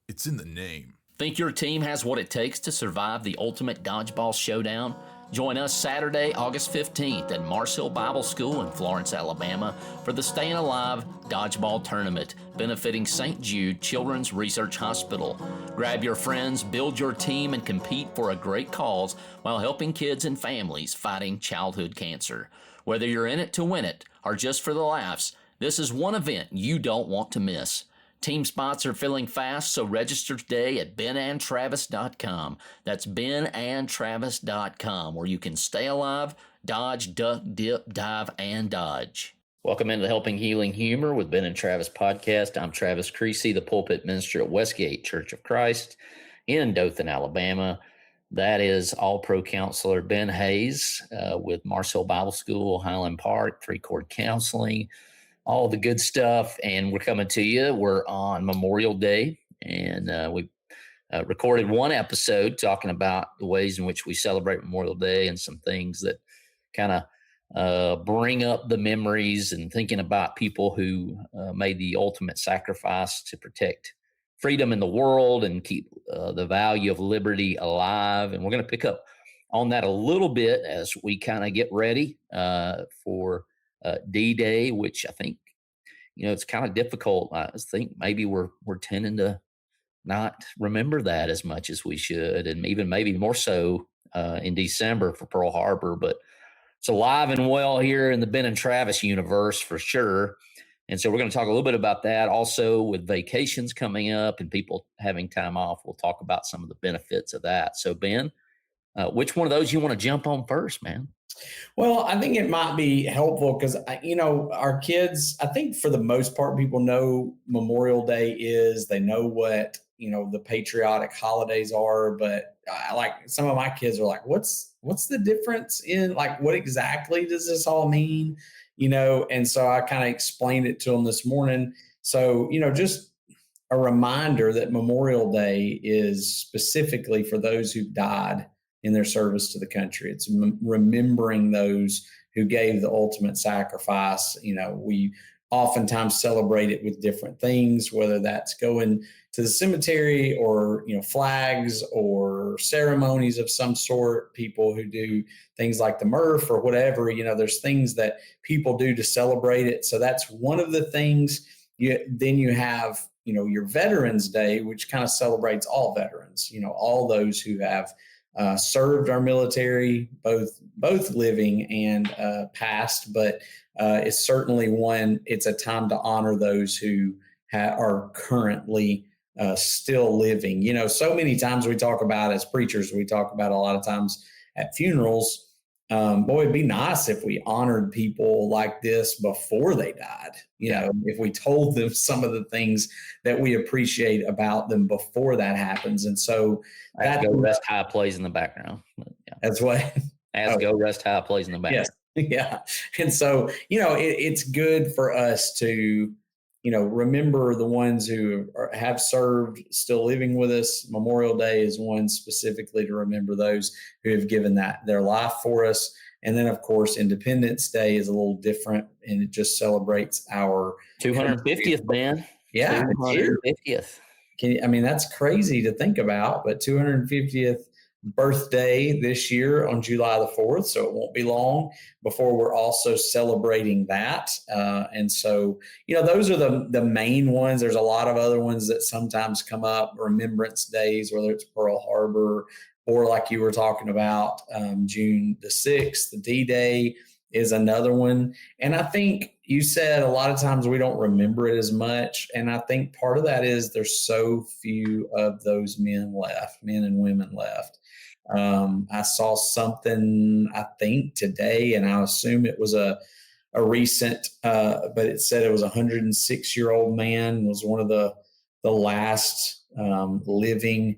It's in the name. Think your team has what it takes to survive the ultimate dodgeball showdown? Join us Saturday, August 15th at Mars Hill Bible School in Florence, Alabama for the Staying Alive Dodgeball Tournament, benefiting St. Jude Children's Research Hospital. Grab your friends, build your team, and compete for a great cause while helping kids and families fighting childhood cancer. Whether you're in it to win it or just for the laughs, this is one event you don't want to miss. Team spots are filling fast, so register today at benandtravis.com. That's benandtravis.com, where you can stay alive, dodge, duck, dip, dive, and dodge. Welcome into the Helping Healing Humor with Ben and Travis podcast. I'm Travis Creasy, the pulpit minister at Westgate Church of Christ in Dothan, Alabama. That is All-Pro Counselor Ben Hayes with Mars Hill Bible School, Highland Park, Three-Chord Counseling, all the good stuff. And we're coming to you. We're on Memorial Day, and we recorded one episode talking about the ways in which we celebrate Memorial Day and some things that kind of bring up the memories and thinking about people who made the ultimate sacrifice to protect freedom in the world and keep the value of liberty alive. And we're going to pick up on that a little bit as we kind of get ready for D-Day, which I think, it's kind of difficult. I think maybe we're tending to not remember that as much as we should, and even maybe more so in December for Pearl Harbor. But it's alive and well here in the Ben and Travis universe for sure. And so we're going to talk a little bit about that. Also, with vacations coming up and people having time off, we'll talk about some of the benefits of that. So, Ben, which one of those you want to jump on first, man? Well, I think it might be helpful because, our kids, I think for the most part, people know Memorial Day is, they know what, the patriotic holidays are. But some of my kids are like, what's the difference in, like, what exactly does this all mean? And so I kind of explained it to them this morning. So, just a reminder that Memorial Day is specifically for those who died in their service to the country. It's remembering those who gave the ultimate sacrifice. We oftentimes celebrate it with different things, whether that's going to the cemetery or, flags or ceremonies of some sort, people who do things like the MRF or whatever. There's things that people do to celebrate it. So that's one of the things. Then you have, your Veterans Day, which kind of celebrates all veterans, all those who have served our military, both living and past, but it's certainly it's a time to honor those who are currently still living. So many times we talk about, as preachers, we talk about a lot of times at funerals, boy, it'd be nice if we honored people like this before they died. If we told them some of the things that we appreciate about them before that happens. And so that Go Rest High plays in the background. Yeah. That's what Go Rest High plays in the background. Yes. Yeah. And so, it's good for us to, remember the ones who have served, still living with us. Memorial Day is one specifically to remember those who have given their life for us. And then, of course, Independence Day is a little different, and it just celebrates our 250th, man. Yeah, 250th. That's crazy to think about, but 250th birthday this year on July the 4th. So it won't be long before we're also celebrating that. And so, those are the main ones. There's a lot of other ones that sometimes come up, remembrance days, whether it's Pearl Harbor or like you were talking about, June the 6th, the D-Day is another one. And I think you said a lot of times we don't remember it as much. And I think part of that is there's so few of those men and women left. I saw something, I think today, and I assume it was a recent, but it said it was a 106-year-old man was one of the last living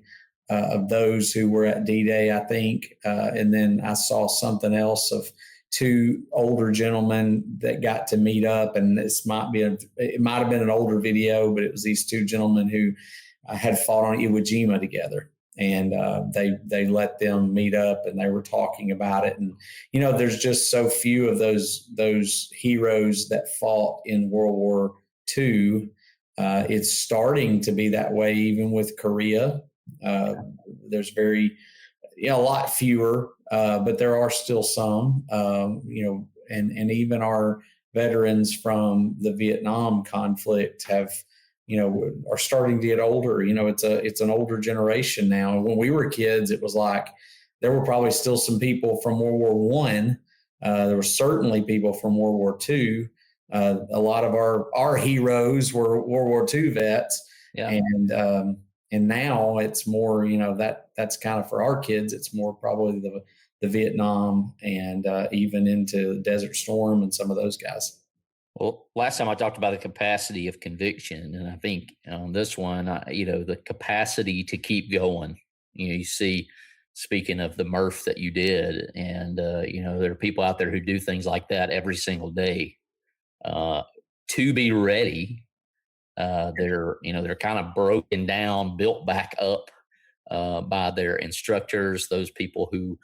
of those who were at D-Day, I think. And then I saw something else of two older gentlemen that got to meet up, and it might have been an older video, but it was these two gentlemen who had fought on Iwo Jima together. And they let them meet up, and they were talking about it. And, there's just so few of those heroes that fought in World War II It's starting to be that way even with Korea. There's a lot fewer, but there are still some, and even our veterans from the Vietnam conflict are starting to get older. It's an older generation now. When we were kids, it was like there were probably still some people from World War One. There were certainly people from World War Two. A lot of our heroes were World War II vets, Yeah. And now it's more, that's kind of for our kids. It's more probably the Vietnam and even into Desert Storm and some of those guys. Well, last time I talked about the capacity of conviction, and I think on this one, the capacity to keep going. You see, speaking of the Murph that you did, and there are people out there who do things like that every single day. To be ready, they're kind of broken down, built back up by their instructors, those people who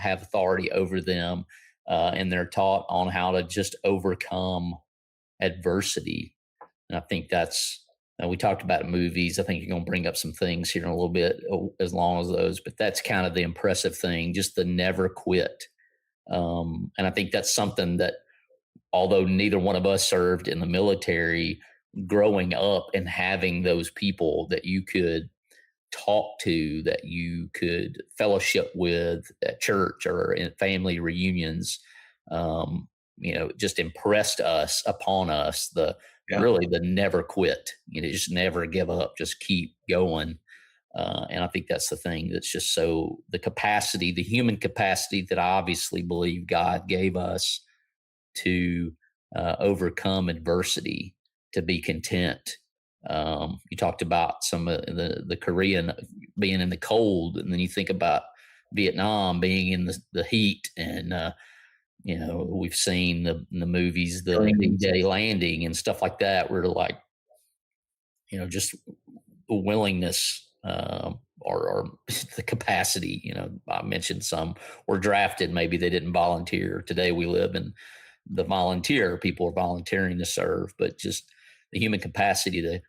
have authority over them, and they're taught on how to just overcome adversity. And I think that's we talked about movies. I think you're going to bring up some things here in a little bit as long as those, but that's kind of the impressive thing, just the never quit. And I think that's something that, although neither one of us served in the military, growing up and having those people that you could talk to, that you could fellowship with at church or in family reunions, just impressed upon us really the never quit, just never give up, just keep going. And I think that's the thing that's just the capacity, the human capacity that I obviously believe God gave us to overcome adversity, to be content. You talked about some of the Korean being in the cold, and then you think about Vietnam being in the heat, and we've seen the movies, the D-Day landing and stuff like that, where like just the willingness or the capacity. I mentioned some were drafted, maybe they didn't volunteer. Today we live in the volunteer, people are volunteering to serve, but just the human capacity to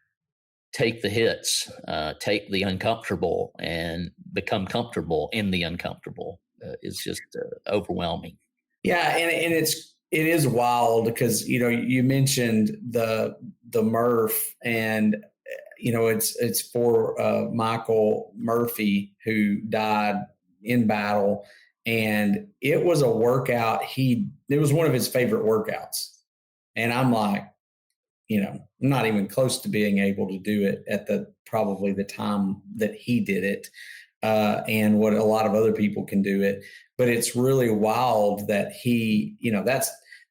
take the hits, take the uncomfortable and become comfortable in the uncomfortable is just overwhelming. Yeah. And it is wild because, you mentioned the Murph, and, it's for Michael Murphy, who died in battle. And it was a workout. It was one of his favorite workouts. And I'm like, I'm not even close to being able to do it at probably the time that he did it, and what a lot of other people can do it. But it's really wild that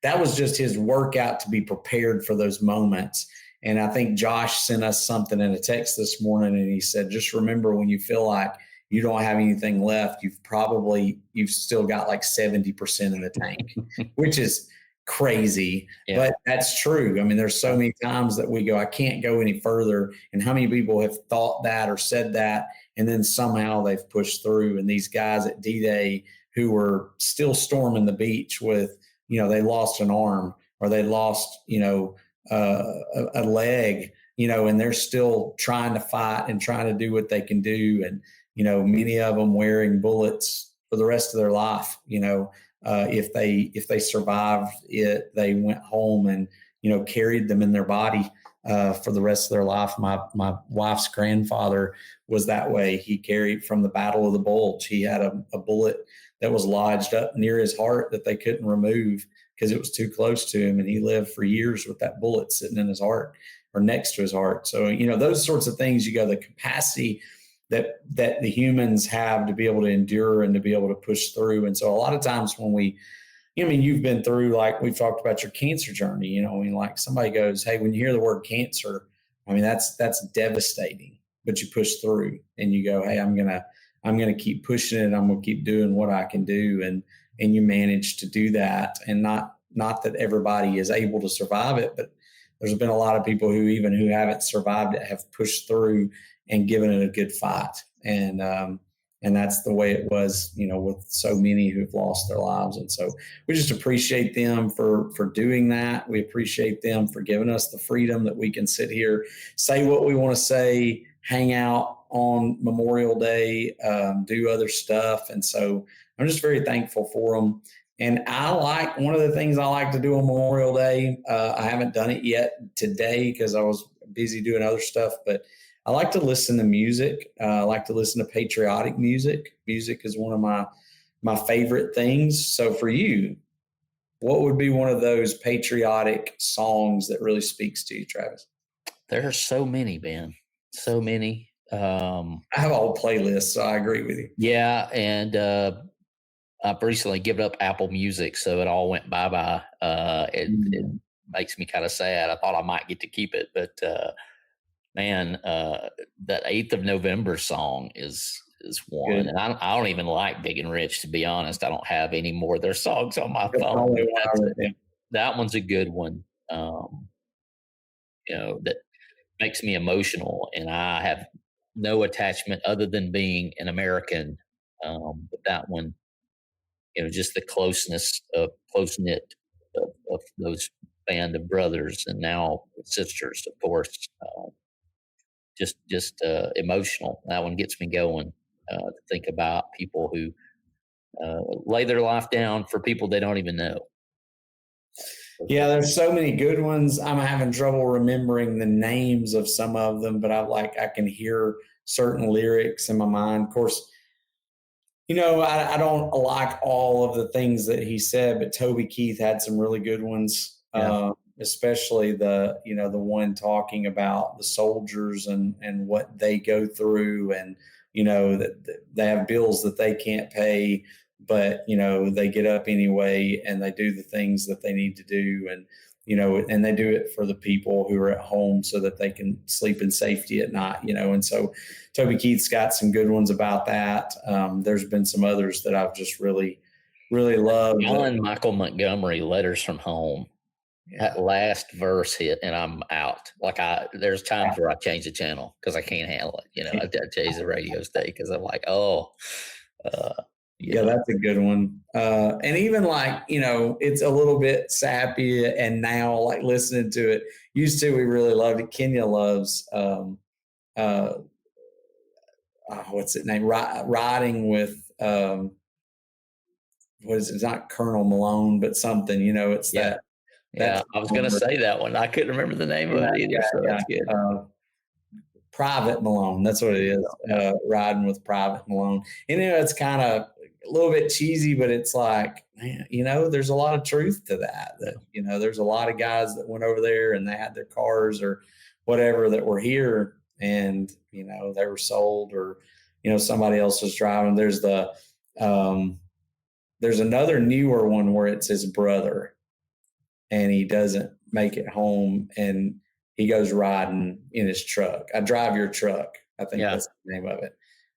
that was just his workout to be prepared for those moments. And I think Josh sent us something in a text this morning, and he said, just remember, when you feel like you don't have anything left, you've still got like 70% in the tank, which is crazy. Yeah. But that's true. I mean, there's so many times that we go, I can't go any further. And how many people have thought that or said that, and then somehow they've pushed through. And these guys at D-Day who were still storming the beach with, they lost an arm, or they lost, a leg, and they're still trying to fight and trying to do what they can do. And, many of them wearing bullets for the rest of their life. If they survived it, they went home and, carried them in their body for the rest of their life. My wife's grandfather was that way. He carried from the Battle of the Bulge. He had a bullet that was lodged up near his heart that they couldn't remove because it was too close to him. And he lived for years with that bullet sitting in his heart or next to his heart. So, those sorts of things, the capacity that the humans have to be able to endure and to be able to push through. And so a lot of times when you've been through, like we've talked about your cancer journey, like somebody goes, hey, when you hear the word cancer, that's devastating, but you push through and you go, hey, I'm going to keep pushing it. I'm going to keep doing what I can do. And you manage to do that. And not that everybody is able to survive it, but there's been a lot of people who haven't survived it have pushed through and given it a good fight. And And that's the way it was, with so many who've lost their lives. And so we just appreciate them for doing that. We appreciate them for giving us the freedom that we can sit here, say what we want to say, hang out on Memorial Day, do other stuff. And so I'm just very thankful for them. And one of the things I like to do on Memorial Day. I haven't done it yet today because I was busy doing other stuff, but I like to listen to music. I like to listen to patriotic music. Music is one of my favorite things. So for you, what would be one of those patriotic songs that really speaks to you, Travis? There are so many, Ben. So many. I have a whole playlist, so I agree with you. Yeah, and I've recently given up Apple Music, so it all went bye-bye. It makes me kind of sad. I thought I might get to keep it, but man, that 8th of November song is one. Good. And I don't even like Big and Rich, to be honest. I don't have any more of their songs on my phone. That one's a good one. That makes me emotional, and I have no attachment other than being an American. But that one, just the close knit of those band of brothers and now sisters, of course. Just emotional. That one gets me going to think about people who lay their life down for people they don't even know. Yeah, there's so many good ones. I'm having trouble remembering the names of some of them, but I can hear certain lyrics in my mind. Of course, I don't like all of the things that he said, but Toby Keith had some really good ones. Yeah. Especially the one talking about the soldiers and what they go through, and that they have bills that they can't pay, but they get up anyway and they do the things that they need to do, and and they do it for the people who are at home so that they can sleep in safety at night, and so Toby Keith's got some good ones about that. There's been some others that I've just really loved. John Michael Montgomery, Letters from Home. Yeah. That last verse hit and I'm out. There's times where I change the channel because I can't handle it. I change the radio station because I'm like, yeah, that's a good one. And even it's a little bit sappy, and now listening to it, used to, we really loved it. Kenya loves, what's it name? Riding with, what is it? It's not Colonel Malone, but something, it's that. Yeah, I was going to say that one. I couldn't remember the name of it either. So that's good. Private Malone. That's what it is. Riding with Private Malone. And it's kind of a little bit cheesy, but it's like, man, there's a lot of truth to that. That there's a lot of guys that went over there and they had their cars or whatever that were here, and they were sold, or somebody else was driving. There's another newer one where it's his brother, and he doesn't make it home, and he goes riding in his truck. I drive your truck. I think that's the name of it.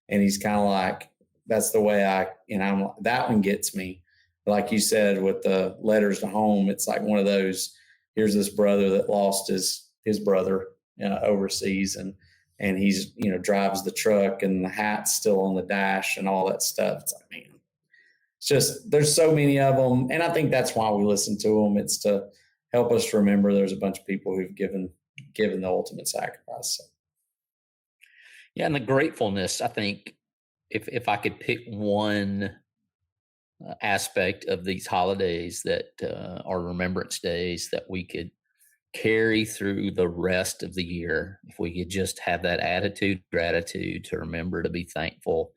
And he's kind of like, that's the way that one gets me. Like you said, with the letters to home, it's like one of those, here's this brother that lost his brother overseas, and he's, drives the truck, and the hat's still on the dash and all that stuff. It's like, man, it's just, there's so many of them. And I think that's why we listen to them. It's to help us remember there's a bunch of people who've given the ultimate sacrifice. So. Yeah. And the gratefulness, I think if I could pick one aspect of these holidays that are remembrance days that we could carry through the rest of the year, if we could just have that gratitude to remember to be thankful,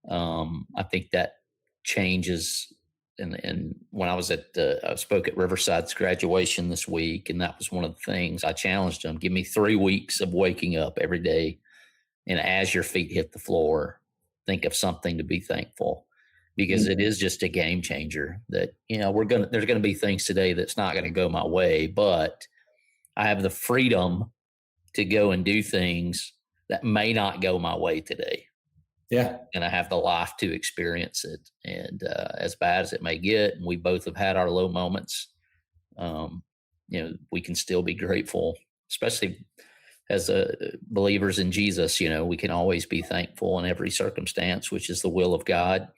I think that changes. And when I was I spoke at Riverside's graduation this week, and that was one of the things I challenged them: give me 3 weeks of waking up every day, and as your feet hit the floor, think of something to be thankful, because it is just a game changer. That there's gonna be things today that's not gonna go my way, but I have the freedom to go and do things that may not go my way today. Yeah. And I have the life to experience it. And as bad as it may get, and we both have had our low moments, we can still be grateful, especially believers in Jesus, we can always be thankful in every circumstance, which is the will of God.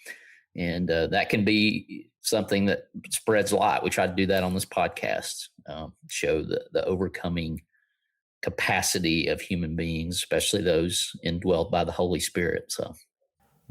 And that can be something that spreads light. We try to do that on this podcast, show the overcoming capacity of human beings, especially those indwelled by the Holy Spirit. So,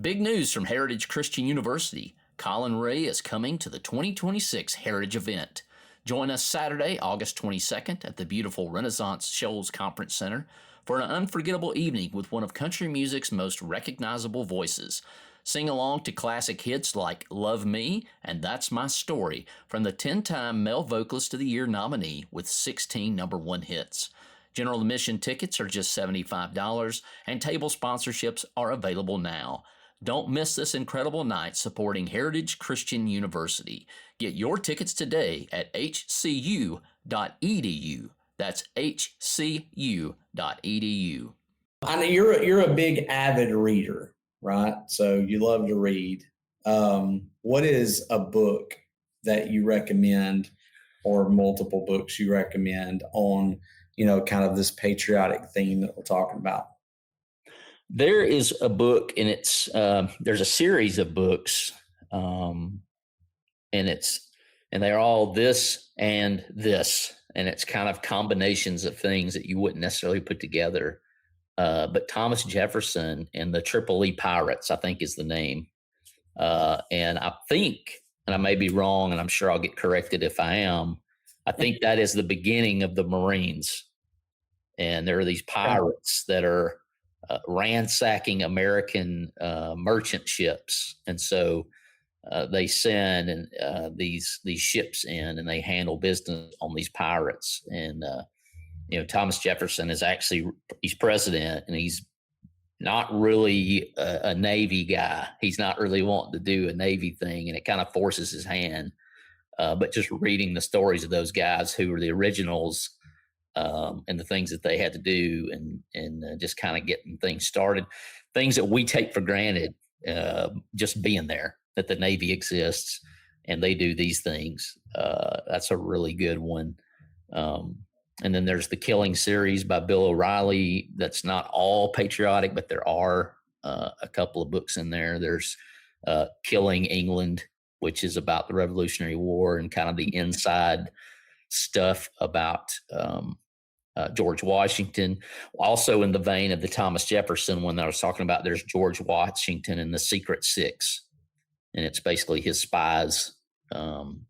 big news from Heritage Christian University. Colin Ray is coming to the 2026 Heritage event. Join us Saturday, August 22nd at the beautiful Renaissance Shoals Conference Center for an unforgettable evening with one of country music's most recognizable voices. Sing along to classic hits like Love Me and That's My Story from the 10-time Male Vocalist of the Year nominee with 16 number one hits. General admission tickets are just $75, and table sponsorships are available now. Don't miss this incredible night supporting Heritage Christian University. Get your tickets today at hcu.edu. That's hcu.edu. I know you're a big avid reader, right? So you love to read. What is a book that you recommend, or multiple books you recommend on, kind of this patriotic theme that we're talking about? There is a book, and there's a series of books, and they're all this and this, and it's kind of combinations of things that you wouldn't necessarily put together. But Thomas Jefferson and the Triple E Pirates, I think, is the name. And I think, and I may be wrong, and I'm sure I'll get corrected if I am, I think that is the beginning of the Marines. And there are these pirates that are ransacking American merchant ships, and so they send these ships in, and they handle business on these pirates. And Thomas Jefferson he's president, and he's not really a Navy guy. He's not really wanting to do a Navy thing, and it kind of forces his hand. But just reading the stories of those guys who were the originals, and the things that they had to do, and just kind of getting things started, things that we take for granted, just being there, that the Navy exists and they do these things. That's a really good one. And then there's the Killing series by Bill O'Reilly. That's not all patriotic, but there are a couple of books in there. There's Killing England, which is about the Revolutionary War and kind of the inside stuff about George Washington. Also in the vein of the Thomas Jefferson one that I was talking about, there's George Washington and the Secret Six. And it's basically his spies and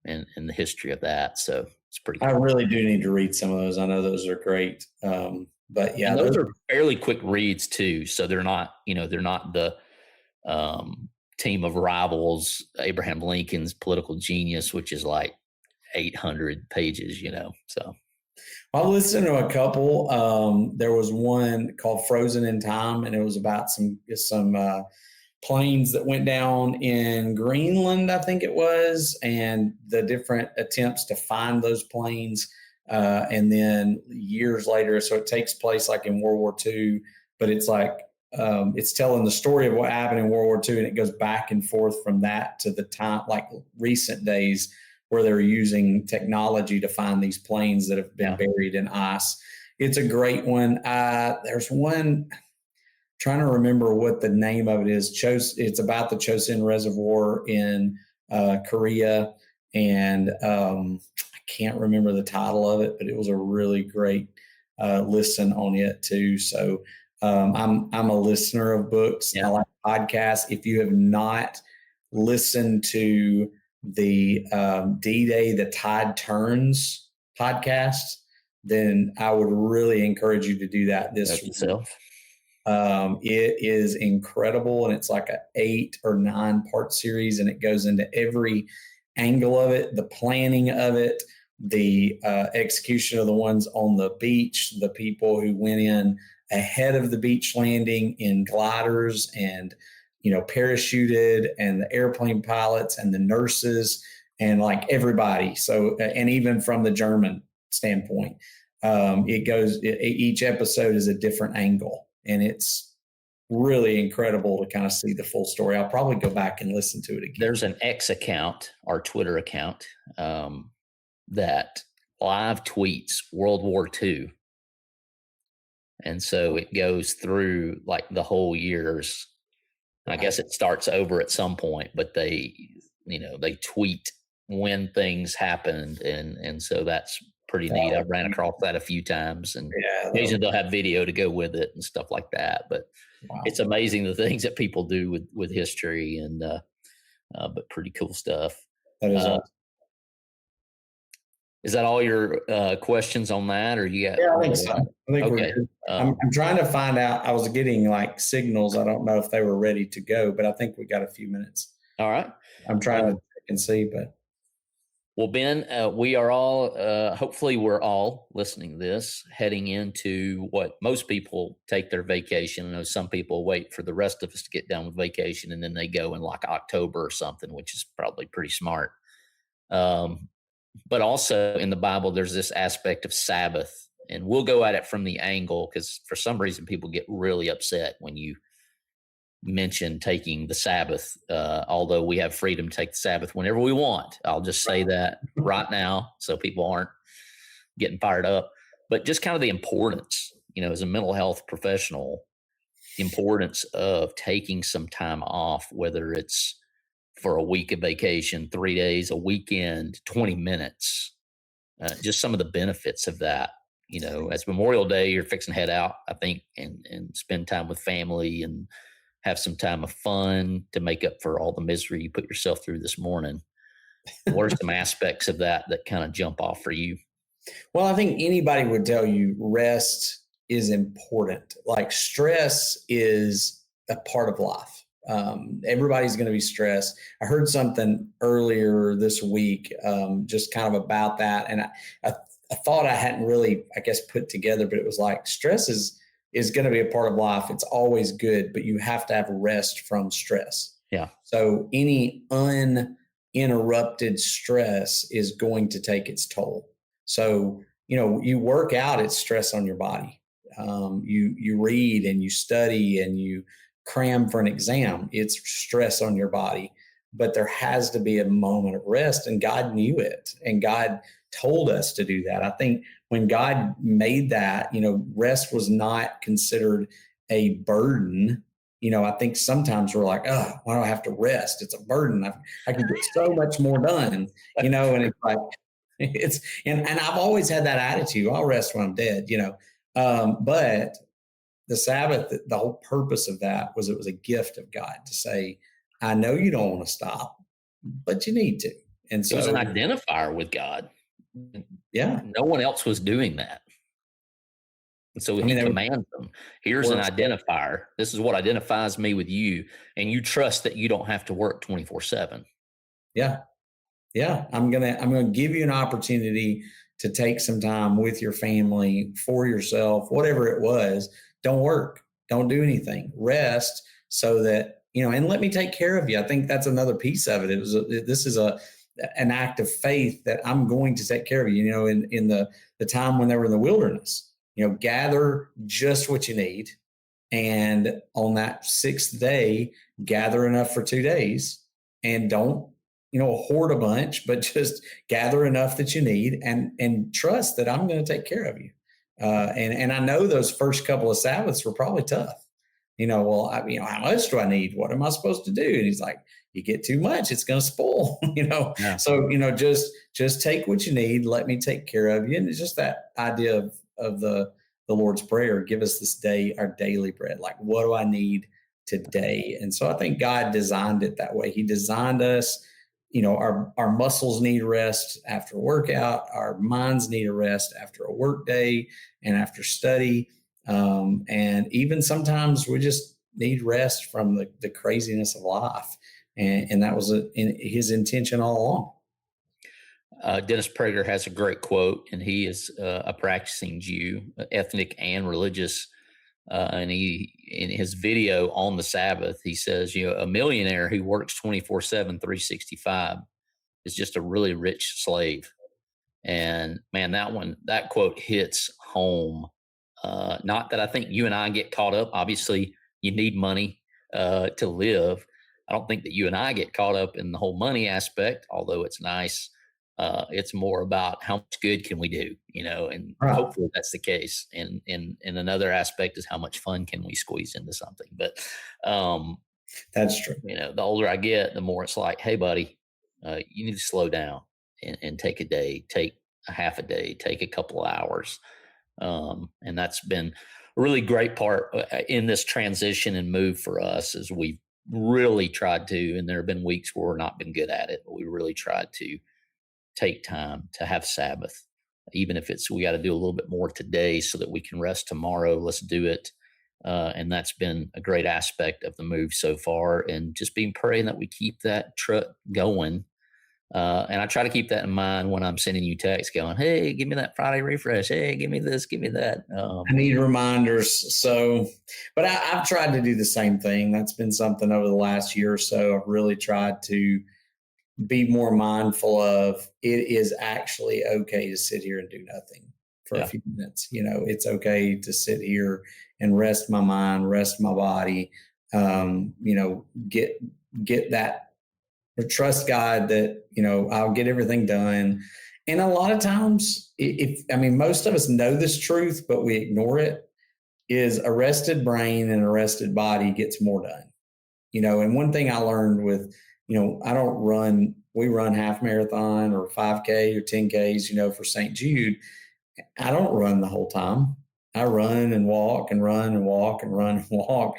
the history of that. So it's pretty cool. I really do need to read some of those. I know those are great. But yeah, and those are fairly quick reads too. So they're not the Team of Rivals, Abraham Lincoln's Political Genius, which is like 800 pages, so. I listened to a couple. There was one called Frozen in Time, and it was about some planes that went down in Greenland, I think it was, and the different attempts to find those planes. And then years later, so it takes place like in World War II, but it's like it's telling the story of what happened in World War II, and it goes back and forth from that to the time, like recent days, where they're using technology to find these planes that have been buried in ice. It's a great one. There's one, trying to remember what the name of it is. It's about the Chosin Reservoir in Korea, and I can't remember the title of it, but it was a really great listen on it too. So I'm a listener of books. I like podcasts. If you have not listened to the D-Day, The Tide Turns podcast, then I would really encourage you to do that this week. It is incredible, and it's like an 8 or 9 part series, and it goes into every angle of it, the planning of it, the execution of the ones on the beach, the people who went in ahead of the beach landing in gliders and parachuted, and the airplane pilots and the nurses and like everybody. So, and even from the German standpoint, each episode is a different angle, and it's really incredible to kind of see the full story. I'll probably go back and listen to it again. There's an X account, our Twitter account, that live tweets World War II And so it goes through like the whole years. I guess it starts over at some point, but they tweet when things happened, and so that's pretty neat. I ran across that a few times, and Yeah. occasionally they'll have video to go with it and stuff like that. But Wow. it's amazing the things that people do with history, and but pretty cool stuff. That is awesome. Is that all your questions on that, or you got? Yeah, I think so. I think we're Okay. good. I'm trying to find out. I was getting like signals. I don't know if they were ready to go, but I think we got a few minutes. All right. I'm trying to check and see, but Well, Ben, we are all, hopefully, we're all listening to this heading into what most people take their vacation. I know some people wait for the rest of us to get done with vacation and then they go in like October or something, which is probably pretty smart. But also in the Bible, there's this aspect of Sabbath, and we'll go at it from the angle because for some reason people get really upset when you mention taking the Sabbath, although we have freedom to take the Sabbath whenever we want. I'll just say that right now so people aren't getting fired up. But just kind of the importance, as a mental health professional, the importance of taking some time off, whether it's for a week of vacation, 3 days, a weekend, 20 minutes, just some of the benefits of that. As Memorial Day, you're fixing to head out, I think, and spend time with family and have some time of fun to make up for all the misery you put yourself through this morning. What are some aspects of that kind of jump off for you? Well, I think anybody would tell you rest is important. Like stress is a part of life. Everybody's going to be stressed. I heard something earlier this week, just kind of about that. And I thought I hadn't really, I guess, put together, but it was like stress is going to be a part of life. It's always good, but you have to have rest from stress. Yeah. So any uninterrupted stress is going to take its toll. So, you work out, it's stress on your body. You read and you study and you cram for an exam, it's stress on your body. But there has to be a moment of rest, and God knew it, and God told us to do that. I think when God made that, rest was not considered a burden. I think sometimes we're like, oh, why do I have to rest? It's a burden. I can get so much more done, and it's like, and I've always had that attitude. I'll rest when I'm dead, but the Sabbath, the whole purpose of that was it was a gift of God to say, I know you don't want to stop, but you need to. And so it was an identifier with God. Yeah. No one else was doing that. And so he commands them. Here's an identifier. This is what identifies me with you. And you trust that you don't have to work 24/7. Yeah. Yeah. I'm going to give you an opportunity to take some time with your family, for yourself, whatever it was. Don't work. Don't do anything. Rest so that, and let me take care of you. I think that's another piece of it. This is an act of faith that I'm going to take care of you. In the time when they were in the wilderness, gather just what you need. And on that sixth day, gather enough for 2 days, and don't, hoard a bunch, but just gather enough that you need, and trust that I'm going to take care of you. And I know those first couple of Sabbaths were probably tough. How much do I need? What am I supposed to do? And he's like, you get too much, it's going to spoil, Yeah. So, just take what you need. Let me take care of you. And it's just that idea of the Lord's Prayer, give us this day our daily bread. Like, what do I need today? And so I think God designed it that way. He designed us, our muscles need rest after a workout. Our minds need a rest after a work day and after study. And even sometimes we just need rest from the craziness of life. And that was his intention all along. Dennis Prager has a great quote, and he is a practicing Jew, ethnic and religious. And he, in his video on the Sabbath, he says, a millionaire who works 24/7, 365 is just a really rich slave. And man, that quote hits home. Not that I think you and I get caught up. Obviously, you need money to live. I don't think that you and I get caught up in the whole money aspect, although it's nice It's more about how much good can we do, and Right. hopefully that's the case. And another aspect is how much fun can we squeeze into something. But um, That's true. the older I get, the more it's like, hey, buddy, you need to slow down and take a day, take a half a day, take a couple of hours. And that's been a really great part in this transition and move for us, is we've really tried to, and there have been weeks where we're not been good at it, but we really tried to take time to have Sabbath, even if it's we got to do a little bit more today so that we can rest tomorrow. Let's do it. And that's been a great aspect of the move so far, and just being praying that we keep that truck going. And I try to keep that in mind when I'm sending you texts going, hey, give me that Friday refresh. Hey, give me this, give me that. I need reminders. So, but I've tried to do the same thing. That's been something over the last year or so. I've really tried to be more mindful of, it is actually okay to sit here and do nothing for a few minutes. It's okay to sit here and rest my mind, rest my body, get that, or trust God that, I'll get everything done. And a lot of times, most of us know this truth, but we ignore it, is a rested brain and a rested body gets more done. And one thing I learned with, we run half marathon or 5K or 10Ks, for St. Jude. I don't run the whole time. I run and walk and run and walk and run and walk.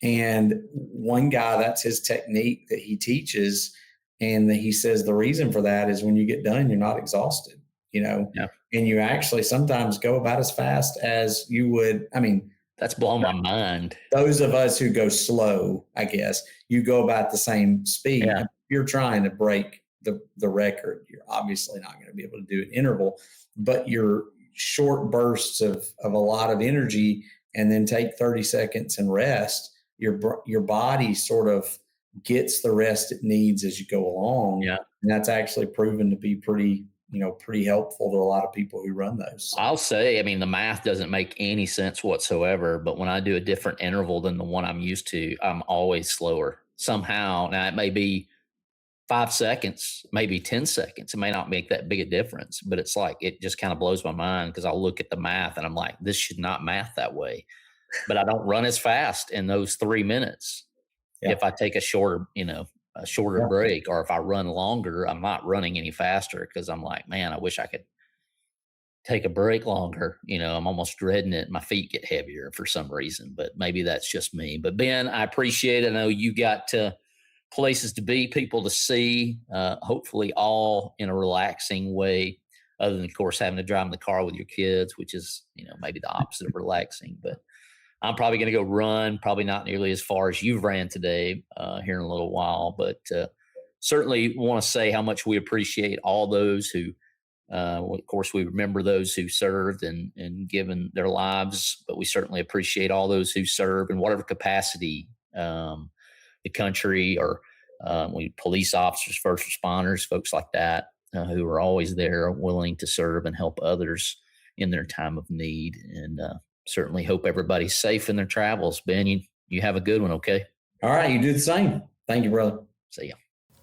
And one guy, that's his technique that he teaches. And he says the reason for that is when you get done, you're not exhausted, and you actually sometimes go about as fast as you would. That's blowing my mind. Those of us who go slow, I guess, you go about the same speed. Yeah. If you're trying to break the record, you're obviously not going to be able to do an interval, but your short bursts of a lot of energy, and then take 30 seconds and rest, your body sort of gets the rest it needs as you go along. Yeah. And that's actually proven to be pretty helpful to a lot of people who run those. I'll say, the math doesn't make any sense whatsoever, but when I do a different interval than the one I'm used to, I'm always slower somehow. Now it may be 5 seconds, maybe 10 seconds. It may not make that big a difference, but it's like, it just kind of blows my mind, because I'll look at the math and I'm like, this should not math that way. But I don't run as fast in those 3 minutes. Yeah. If I take a shorter break, or if I run longer, I'm not running any faster, because I'm like, man, I wish I could take a break longer. I'm almost dreading it. My feet get heavier for some reason, but maybe that's just me. But Ben, I appreciate it. I know you got places to be, people to see, hopefully all in a relaxing way, other than, of course, having to drive in the car with your kids, which is, maybe the opposite of relaxing. But I'm probably going to go run, probably not nearly as far as you've ran today here in a little while, but certainly want to say how much we appreciate all those who, of course, we remember those who served and given their lives, but we certainly appreciate all those who serve in whatever capacity, the country, or police officers, first responders, folks like that, who are always there willing to serve and help others in their time of need. And certainly hope everybody's safe in their travels. Ben, you have a good one, okay? All right, you do the same. Thank you, brother. See ya.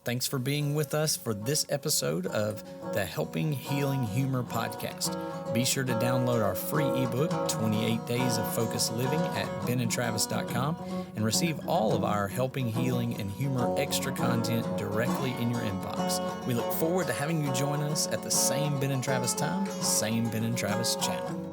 Thanks for being with us for this episode of the Helping Healing Humor podcast. Be sure to download our free ebook, 28 Days of Focused Living, at benandtravis.com, and receive all of our Helping Healing and Humor extra content directly in your inbox. We look forward to having you join us at the same Ben and Travis time, same Ben and Travis channel.